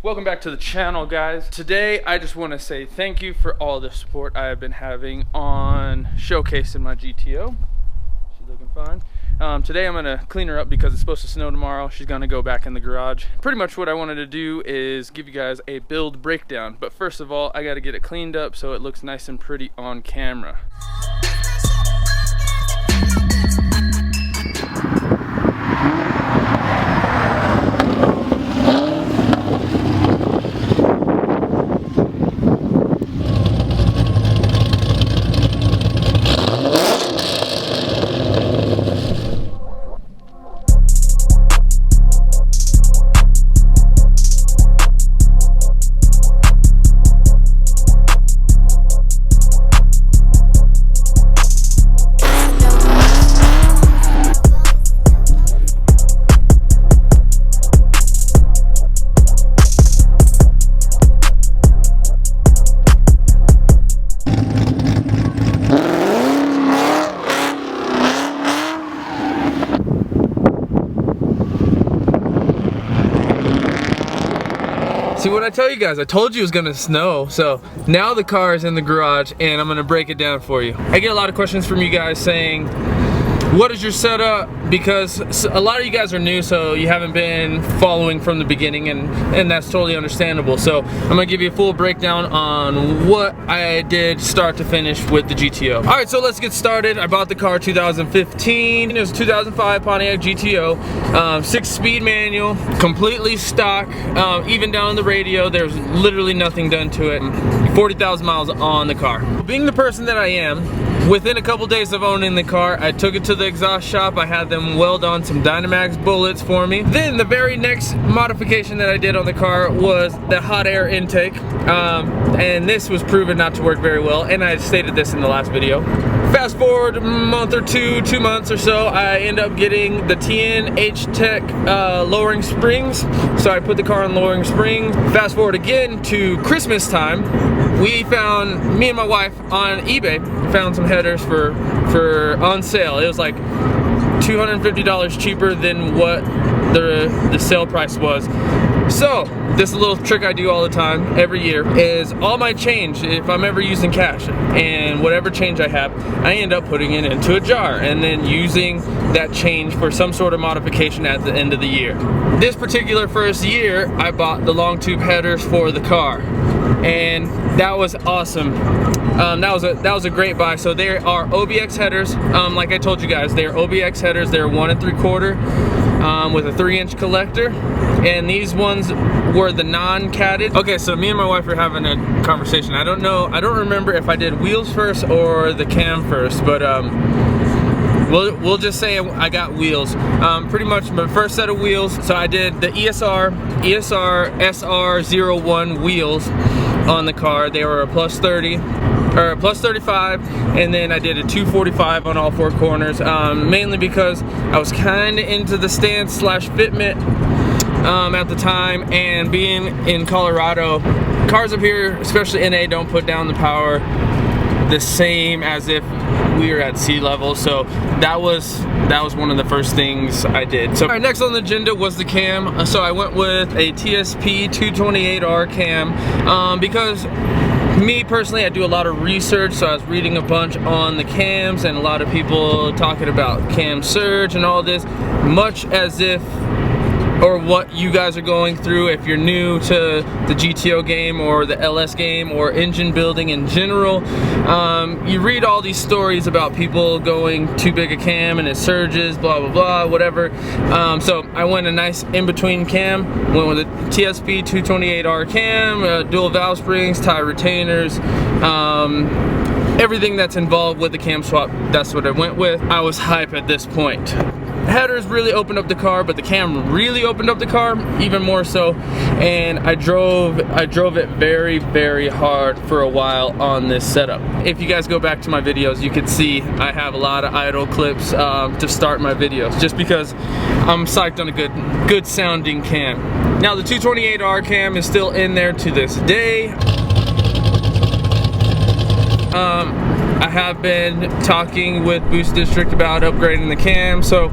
Welcome back to the channel, guys. Today I just want to say thank you for all the support I have been having on showcasing my GTO. She's looking fine. Today I'm gonna clean her up because it's supposed to snow tomorrow. She's gonna go back in the garage. Pretty much what I wanted to do is give you guys a build breakdown, but first of all I got to get it cleaned up so it looks nice and pretty on camera. See what I tell you guys, I told you it was gonna snow. So now the car is in the garage and I'm gonna break it down for you. I get a lot of questions from you guys saying, what is your setup? Because a lot of you guys are new, so you haven't been following from the beginning, and that's totally understandable. So I'm gonna give you a full breakdown on what I did start to finish with the GTO. All right, so let's get started. I bought the car 2015. It was a 2005 Pontiac GTO, 6-speed manual, completely stock, even down the radio. There's literally nothing done to it. 40,000 miles on the car. Being the person that I am, within a couple days of owning the car, I took it to the exhaust shop. I had them weld on some Dynamax bullets for me. Then the very next modification that I did on the car was the hot air intake. And this was proven not to work very well, and I stated this in the last video. Fast forward a month or two months or so, I end up getting the TN H-Tech lowering springs. So I put the car on lowering springs. Fast forward again to Christmas time, me and my wife on eBay found some headers for on sale. It was like $250 cheaper than what the sale price was. So this little trick I do all the time every year is all my change, if I'm ever using cash, and whatever change I have, I end up putting it into a jar and then using that change for some sort of modification at the end of the year. This particular first year I bought the long tube headers for the car, and that was awesome. That was a great buy. So they are OBX headers. Like I told you guys, they are OBX headers. They're 1 3/4 with a 3-inch collector, and these ones were the non-catted. Okay, so me and my wife are having a conversation. I don't remember if I did wheels first or the cam first, but we'll just say I got wheels. Pretty much my first set of wheels. So I did the ESR SR01 wheels on the car. They were a plus 30 or a plus 35, and then I did a 245 on all 4 corners, mainly because I was kind of into the stance slash fitment at the time, and being in Colorado, cars up here, especially NA, don't put down the power the same as if we were at sea level. So that was one of the first things I did. So all right, next on the agenda was the cam. So I went with a TSP 228R cam because me personally, I do a lot of research, so I was reading a bunch on the cams and a lot of people talking about cam surge and all this, much as if, or what you guys are going through if you're new to the GTO game or the LS game or engine building in general. You read all these stories about people going too big a cam and it surges, blah blah blah, whatever. So I went a nice in-between cam, went with a TSP 228R cam, dual valve springs, tie retainers, everything that's involved with the cam swap. That's what I went with. I was hype at this point. Headers really opened up the car, but the cam really opened up the car even more so, and I drove it very, very hard for a while on this setup. If you guys go back to my videos, you can see I have a lot of idle clips to start my videos, just because I'm psyched on a good sounding cam. Now the 228R cam is still in there to this day. I have been talking with Boost District about upgrading the cam, so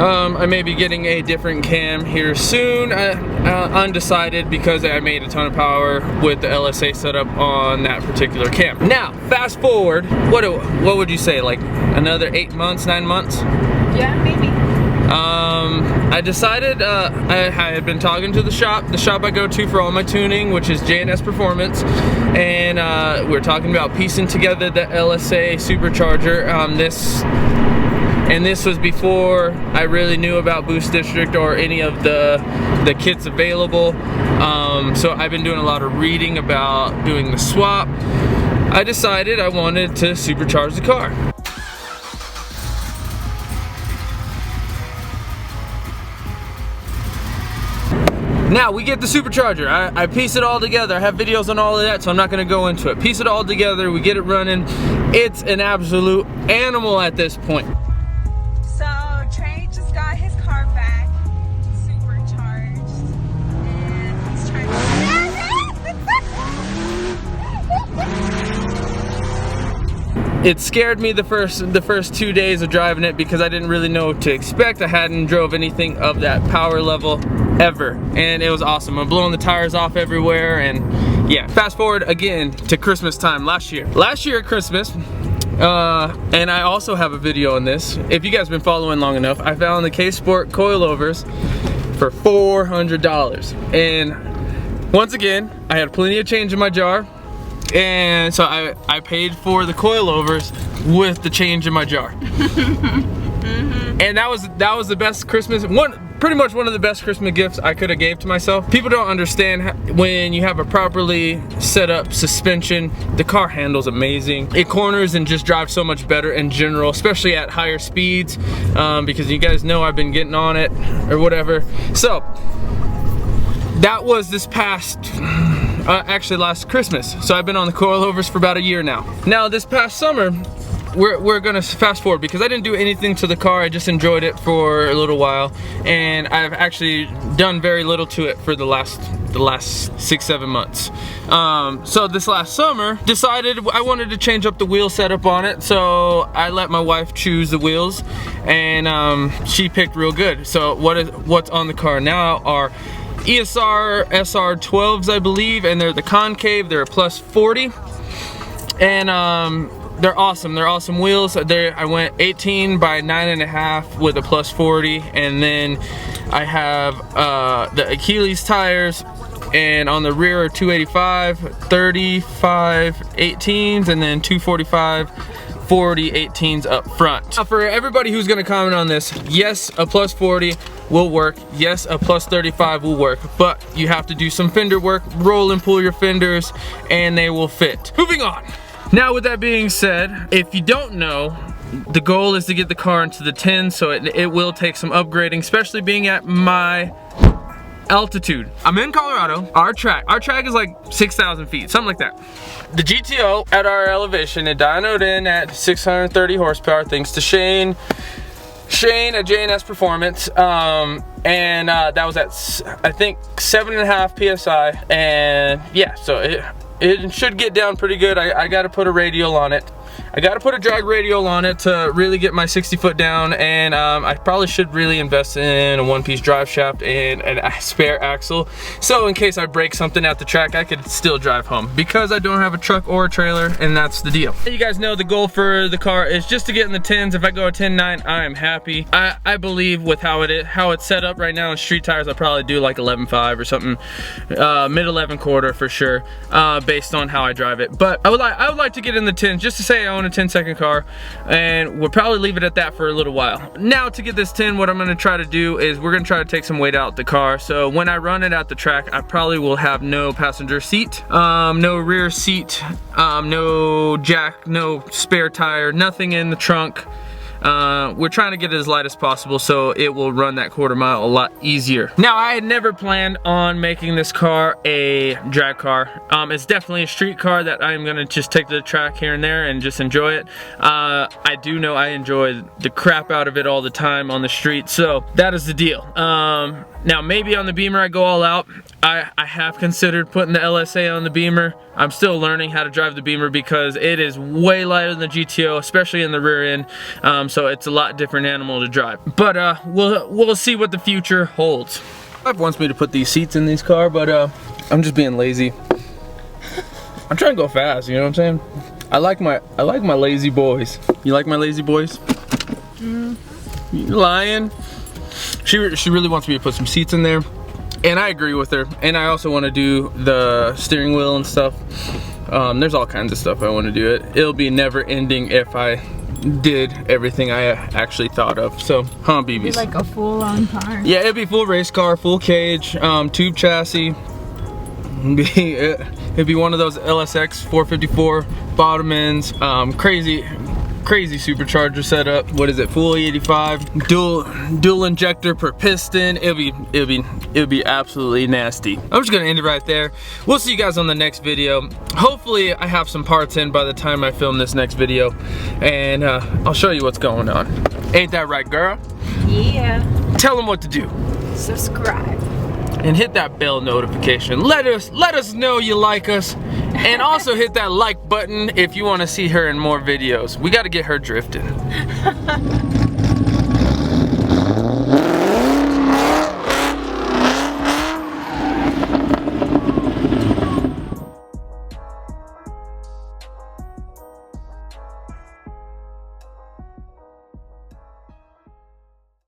I may be getting a different cam here soon, undecided because I made a ton of power with the LSA setup on that particular cam. Now, fast forward, what would you say, like another 8 months, 9 months? Yeah, maybe. I decided, I had been talking to the shop I go to for all my tuning, which is J&S Performance, and we're talking about piecing together the LSA Supercharger. This was before I really knew about Boost District or any of the kits available. So I've been doing a lot of reading about doing the swap. I decided I wanted to supercharge the car. Now we get the supercharger. I piece it all together. I have videos on all of that, so I'm not gonna go into it. Piece it all together, we get it running. It's an absolute animal at this point. So Trey just got his car back, supercharged, and he's trying to... It scared me the first 2 days of driving it because I didn't really know what to expect. I hadn't drove anything of that power level ever, and it was awesome. I'm blowing the tires off everywhere, and yeah. Fast forward again to Christmas time last year at Christmas, and I also have a video on this. If you guys have been following long enough, I found the KSPORT coilovers for $400, and once again I had plenty of change in my jar. And so I paid for the coilovers with the change in my jar. And that was the best Christmas, pretty much one of the best Christmas gifts I could have gave to myself. People don't understand when you have a properly set up suspension, the car handles amazing. It corners and just drives so much better in general, especially at higher speeds, because you guys know I've been getting on it or whatever. So that was this past, actually last Christmas. So I've been on the coilovers for about a year now. Now this past summer, we're gonna fast forward because I didn't do anything to the car. I just enjoyed it for a little while, and I've actually done very little to it for the last 6-7 months. So this last summer, decided I wanted to change up the wheel setup on it. So I let my wife choose the wheels, and she picked real good. So what's on the car now are ESR SR12s, I believe, and they're the concave. They're a plus 40, and they're awesome. They're awesome wheels. I went 18 by 9.5 with a plus 40, and then I have the Achilles tires, and on the rear are 285, 35 18s, and then 245 40 18s up front. Now for everybody who's gonna comment on this, yes, a plus 40 will work. Yes, a plus 35 will work, but you have to do some fender work, roll and pull your fenders, and they will fit. Moving on. Now with that being said, if you don't know, the goal is to get the car into the 10s, so it will take some upgrading, especially being at my altitude. I'm in Colorado. Our track is like 6,000 feet, something like that. The GTO at our elevation, it dynoed in at 630 horsepower thanks to Shane at J&S Performance, and that was at I think 7.5 PSI, and yeah, so it should get down pretty good. I gotta put a radial on it. I gotta put a drag radial on it to really get my 60 foot down, and I probably should really invest in a one-piece drive shaft and a spare axle, so in case I break something at the track, I could still drive home, because I don't have a truck or a trailer, and that's the deal. You guys know the goal for the car is just to get in the 10s. If I go a 10.9, I am happy. I believe with how it's set up right now in street tires, I'll probably do like 11.5 or something, mid 11 quarter for sure, based on how I drive it. But I would like to get in the 10s just to say I own a 10-second car, and we'll probably leave it at that for a little while. Now to get this 10, what I'm gonna try to do is we're gonna try to take some weight out the car. So when I run it at the track, I probably will have no passenger seat, no rear seat, no jack, no spare tire, nothing in the trunk. We're trying to get it as light as possible so it will run that quarter mile a lot easier. Now, I had never planned on making this car a drag car. It's definitely a street car that I'm gonna just take to the track here and there and just enjoy it. I do know I enjoy the crap out of it all the time on the street, so that is the deal. Now maybe on the Beamer I go all out. I have considered putting the LSA on the Beamer. I'm still learning how to drive the Beamer because it is way lighter than the GTO, especially in the rear end. so it's a lot different animal to drive. But we'll see what the future holds. My wife wants me to put these seats in this car, but I'm just being lazy. I'm trying to go fast, you know what I'm saying? I like my lazy boys. You like my lazy boys? You lying? She really wants me to put some seats in there, and I agree with her. And I also want to do the steering wheel and stuff. There's all kinds of stuff I want to do. It'll be never ending if I did everything I actually thought of. So, huh, BBs? Like a full-on car. Yeah, it'd be full race car, full cage, tube chassis. It'd be one of those LSX 454 bottom ends, crazy supercharger setup. What is it? Full 85, dual injector per piston. It'll be absolutely nasty. I'm just gonna end it right there. We'll see you guys on the next video. Hopefully I have some parts in by the time I film this next video, and I'll show you what's going on. Ain't that right, girl? Yeah. Tell them what to do. Subscribe. And hit that bell notification. Let us know you like us. And also hit that like button if you want to see her in more videos. We got to get her drifting.